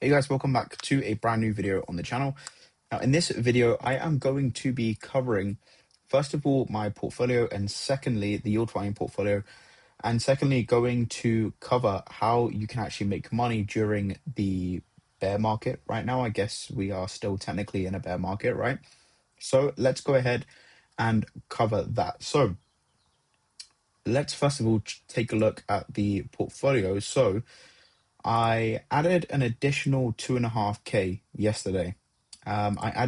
Hey guys, welcome back to a brand new video on the channel. Now in this video, I am going to be covering, first of all, my portfolio, and secondly, the yield farming portfolio, and secondly, going to cover how you can actually make money during the bear market. Right now, I guess we are still technically in a bear market, right? So let's go ahead and cover that. So let's first of all take a look at the portfolio. So I added an additional 2.5K yesterday. I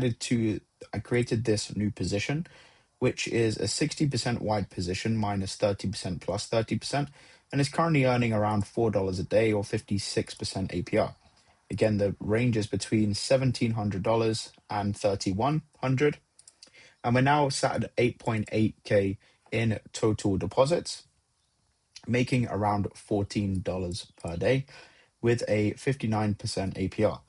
created this new position, which is a 60% wide position minus 30% plus 30%, and it's currently earning around $4 a day or 56% APR. Again, the range is between $1,700 and $3,100, and we're now sat at 8.8K in total deposits, making around $14 per day with a 59% APR.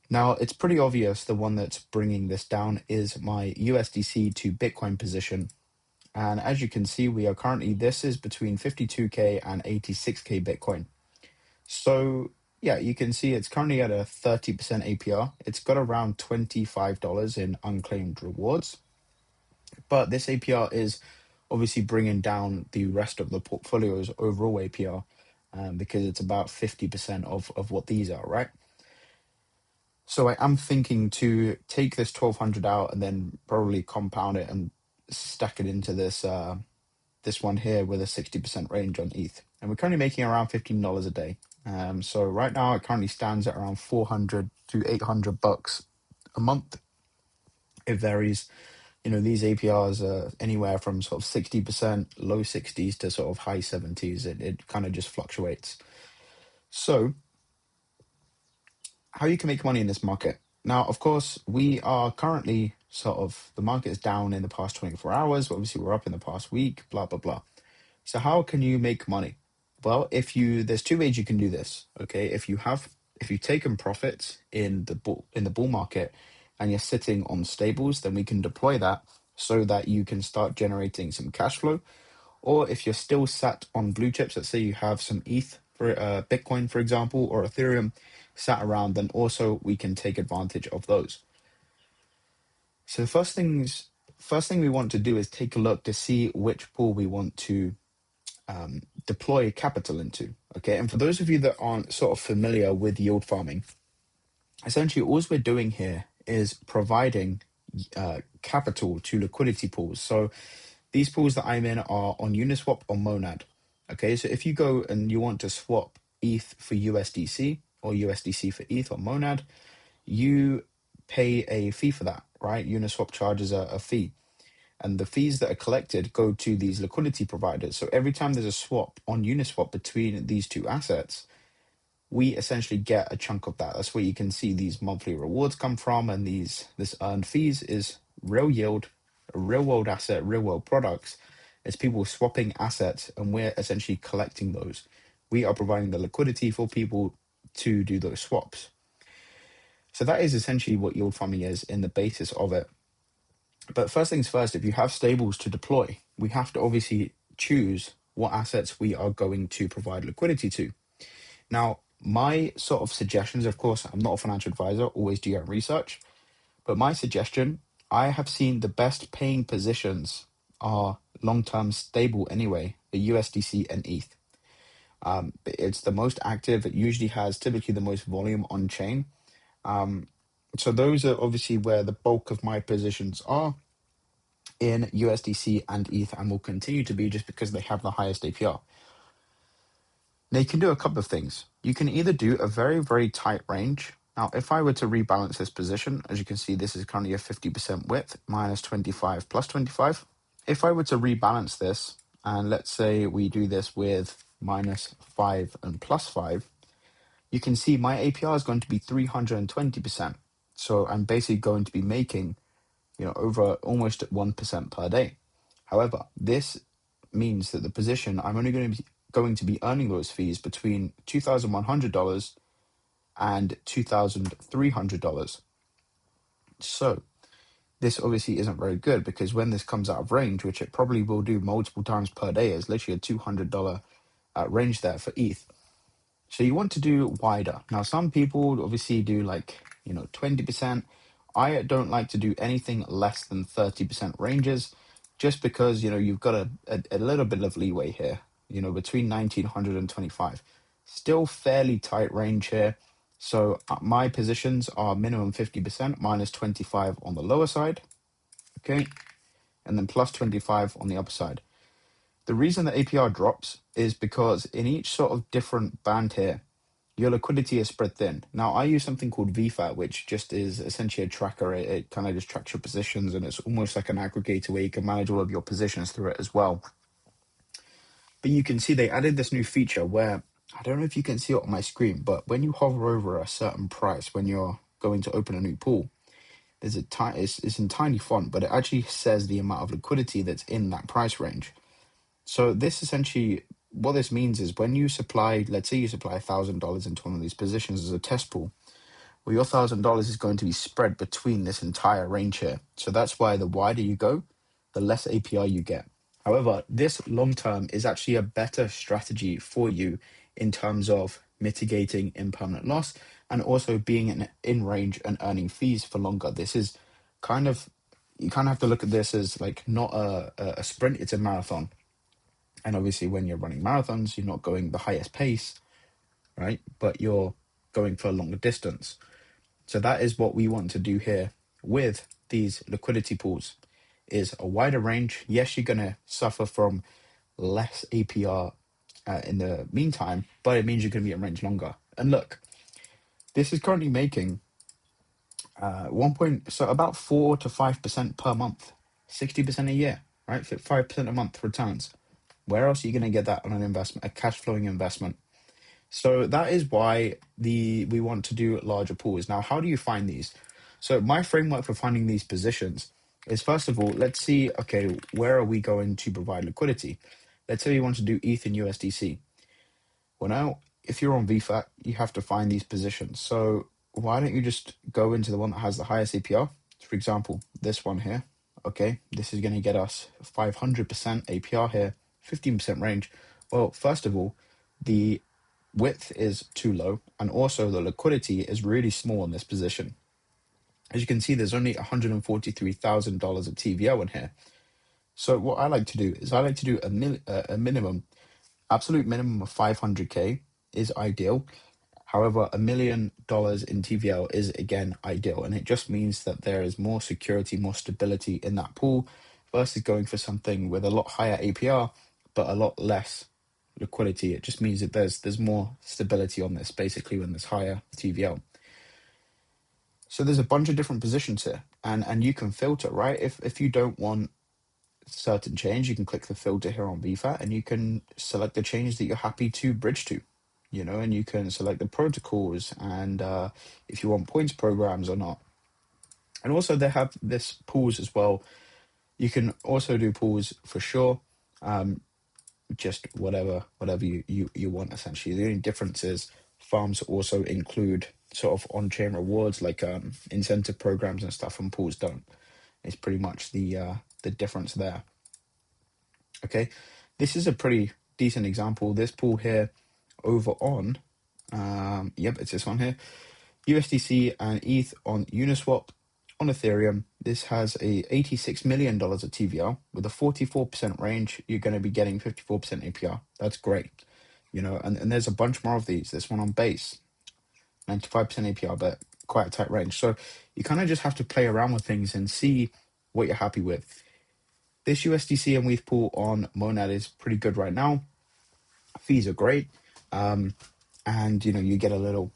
Now, it's pretty obvious the one that's bringing this down is my USDC to Bitcoin position. And as you can see, this is between 52K and 86K Bitcoin. So yeah, you can see it's currently at a 30% APR. It's got around $25 in unclaimed rewards. But this APR is obviously bringing down the rest of the portfolio's overall APR because it's about 50% of what these are, right? So I am thinking to take this 1200 out and then probably compound it and stack it into this one here with a 60% range on ETH. And we're currently making around $15 a day. So right now it currently stands at around 400 to $800 a month. It varies. These APRs are anywhere from sort of 60%, low 60s to sort of high 70s. It kind of just fluctuates. So how you can make money in this market. Now, of course, we are currently the market is down in the past 24 hours. But obviously, we're up in the past week, blah, blah, blah. So how can you make money? Well, there's two ways you can do this. Okay. If you've taken profits in the bull market and you're sitting on stables, then we can deploy that so that you can start generating some cash flow. Or if you're still sat on blue chips, let's say you have some ETH for Bitcoin, for example, or Ethereum sat around, then also we can take advantage of those. So the first thing we want to do is take a look to see which pool we want to deploy capital into. Okay, and for those of you that aren't sort of familiar with yield farming, essentially all we're doing here is providing capital to liquidity pools. So these pools that I'm in are on Uniswap or Monad. Okay, so if you go and you want to swap ETH for USDC or USDC for ETH or Monad, you pay a fee for that, right? Uniswap charges a fee. And the fees that are collected go to these liquidity providers. So every time there's a swap on Uniswap between these two assets, we essentially get a chunk of that. That's where you can see these monthly rewards come from. And this earned fees is real yield, a real world asset, real world products. It's people swapping assets and we're essentially collecting those. We are providing the liquidity for people to do those swaps. So that is essentially what yield farming is in the basis of it. But first things first, if you have stables to deploy, we have to obviously choose what assets we are going to provide liquidity to. Now, my sort of suggestions, of course, I'm not a financial advisor, always do your own research. But my suggestion, I have seen the best paying positions are long-term stable anyway, the USDC and ETH. It's the most active. It usually has typically the most volume on chain. So those are obviously where the bulk of my positions are in USDC and ETH, and will continue to be just because they have the highest APR. Now you can do a couple of things. You can either do a very, very tight range. Now, if I were to rebalance this position, as you can see, this is currently a 50% width, minus 25 plus 25. If I were to rebalance this, and let's say we do this with minus 5 and plus 5, you can see my APR is going to be 320%. So I'm basically going to be making, over almost 1% per day. However, this means that the position, I'm only going to be earning those fees between $2,100 and $2,300. So this obviously isn't very good because when this comes out of range, which it probably will do multiple times per day, is literally a $200 range there for ETH. So you want to do wider. Now, some people obviously do like, 20%. I don't like to do anything less than 30% ranges just because, you've got a little bit of leeway here, between 1900 and 25. Still fairly tight range here. So my positions are minimum 50% minus 25 on the lower side. Okay. And then plus 25 on the upper side. The reason that APR drops is because in each sort of different band here, your liquidity is spread thin. Now, I use something called VFAT, which just is essentially a tracker. It kind of just tracks your positions, and it's almost like an aggregator where you can manage all of your positions through it as well. But you can see they added this new feature where, I don't know if you can see it on my screen, but when you hover over a certain price, when you're going to open a new pool, there's it's in tiny font, but it actually says the amount of liquidity that's in that price range. So this essentially, what this means is when you supply, let's say you supply $1,000 into one of these positions as a test pool, well, your $1,000 is going to be spread between this entire range here. So that's why the wider you go, the less API you get. However, this long term is actually a better strategy for you in terms of mitigating impermanent loss and also being in range and earning fees for longer. This is kind of, you kind of have to look at this as like not a sprint, it's a marathon. And obviously, when you're running marathons, you're not going the highest pace, right? But you're going for a longer distance. So that is what we want to do here with these liquidity pools is a wider range. Yes, you're going to suffer from less APR in the meantime, but it means you're going to be in range longer. And look, this is currently making so about 4 to 5% per month, 60% a year, right? 5% a month returns. Where else are you going to get that on an investment, a cash flowing investment? So that is why we want to do larger pools. Now, how do you find these? So my framework for finding these positions is, first of all, let's see, okay, where are we going to provide liquidity? Let's say you want to do ETH and USDC. Well, now, if you're on VFAT, you have to find these positions. So why don't you just go into the one that has the highest APR? For example, this one here. Okay, this is going to get us 500% APR here, 15% range. Well, first of all, the width is too low, and also the liquidity is really small in this position. As you can see, there's only $143,000 of TVL in here. So what I like to do is I like to do a minimum, absolute minimum of 500K is ideal. However, $1 million in TVL is again ideal, and it just means that there is more security, more stability in that pool versus going for something with a lot higher APR but a lot less liquidity. It just means that there's more stability on this basically when there's higher TVL. So there's a bunch of different positions here, and you can filter, right? If you don't want certain change, you can click the filter here on VFAT and you can select the change that you're happy to bridge to, and you can select the protocols and if you want points programs or not. And also they have this pools as well. You can also do pools for sure. Just whatever you want essentially. The only difference is farms also include sort of on-chain rewards like incentive programs and stuff, and pools don't. It's pretty much the difference there. Okay, this is a pretty decent example. This pool here over on, yep, it's this one here, USDC and ETH on Uniswap. On Ethereum, this has a $86 million of TVL with a 44% range. You're going to be getting 54% APR. That's great, and there's a bunch more of these. This one on Base, 95% APR, but quite a tight range. So you kind of just have to play around with things and see what you're happy with. This USDC and ETH pool on Monad is pretty good right now. Fees are great, and you get a little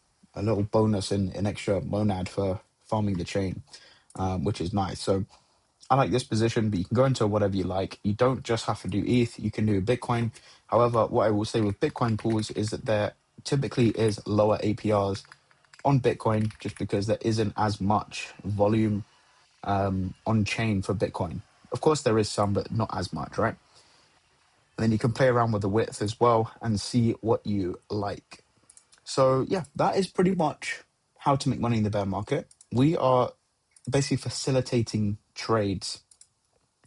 bonus in extra Monad for farming the chain, which is nice. So I like this position, but you can go into whatever you like. You don't just have to do ETH, you can do Bitcoin. However, what I will say with Bitcoin pools is that there typically is lower APRs on Bitcoin just because there isn't as much volume on chain for Bitcoin. Of course, there is some, but not as much, right? And then you can play around with the width as well and see what you like. So yeah, that is pretty much how to make money in the bear market. We are basically facilitating trades.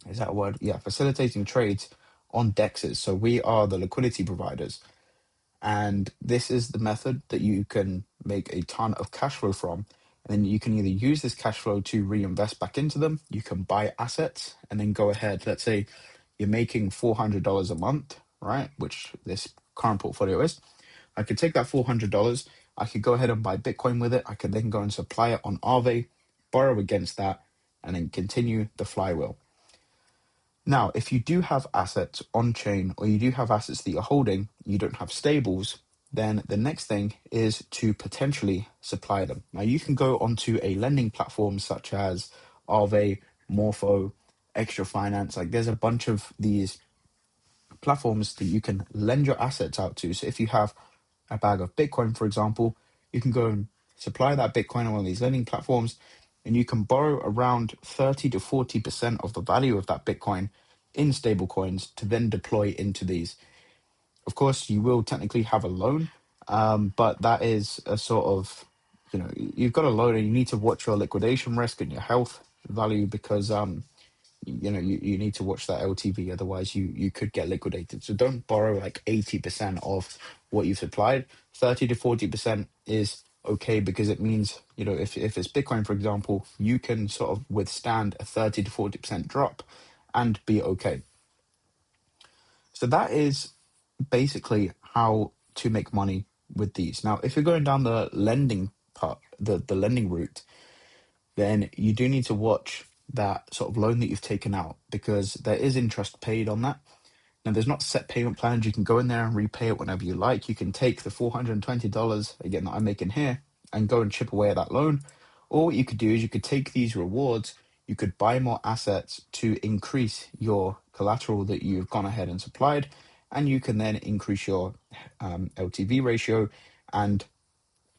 Is that a word? Yeah, facilitating trades on DEXs. So we are the liquidity providers. And this is the method that you can make a ton of cash flow from. And then you can either use this cash flow to reinvest back into them, you can buy assets and then go ahead. Let's say you're making $400 a month, right? Which this current portfolio is. I could take that $400, I could go ahead and buy Bitcoin with it. I could then go and supply it on Aave, borrow against that, and then continue the flywheel. Now, if you do have assets on chain or you do have assets that you're holding, you don't have stables, then the next thing is to potentially supply them. Now, you can go onto a lending platform such as Aave, Morpho, Extra Finance. Like there's a bunch of these platforms that you can lend your assets out to. So if you have a bag of Bitcoin, for example, you can go and supply that Bitcoin on one of these lending platforms, and you can borrow around 30 to 40% of the value of that Bitcoin in stable coins to then deploy into these. Of course, you will technically have a loan, but that is a sort of, you've got a loan and you need to watch your liquidation risk and your health value because you need to watch that LTV, otherwise you could get liquidated. So don't borrow like 80% of what you've supplied. 30 to 40% is okay because it means, if it's Bitcoin, for example, you can sort of withstand a 30 to 40% drop and be okay. So that is basically how to make money with these. Now, if you're going down the lending part, the lending route, then you do need to watch that sort of loan that you've taken out because there is interest paid on that. Now, there's not set payment plans. You can go in there and repay it whenever you like. You can take the $420, again, that I'm making here and go and chip away at that loan. Or what you could do is you could take these rewards, you could buy more assets to increase your collateral that you've gone ahead and supplied, and you can then increase your LTV ratio, and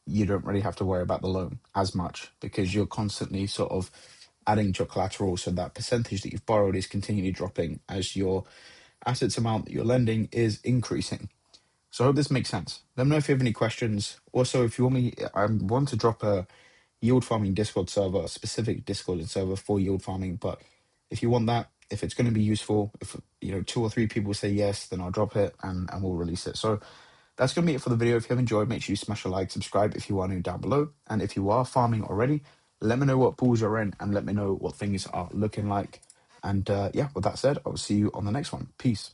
you don't really have to worry about the loan as much because you're constantly sort of adding to your collateral. So that percentage that you've borrowed is continually dropping as your assets amount that you're lending is increasing. So I hope this makes sense. Let me know if you have any questions. Also, if you want me, I want to drop a yield farming Discord server, a specific Discord server for yield farming. But if you want that, if it's going to be useful, if 2 or 3 people say yes, then I'll drop it and we'll release it. So that's going to be it for the video. If you have enjoyed, make sure you smash a like, subscribe if you are new down below. And if you are farming already, let me know what pools you're in and let me know what things are looking like. And yeah, with that said, I'll see you on the next one. Peace.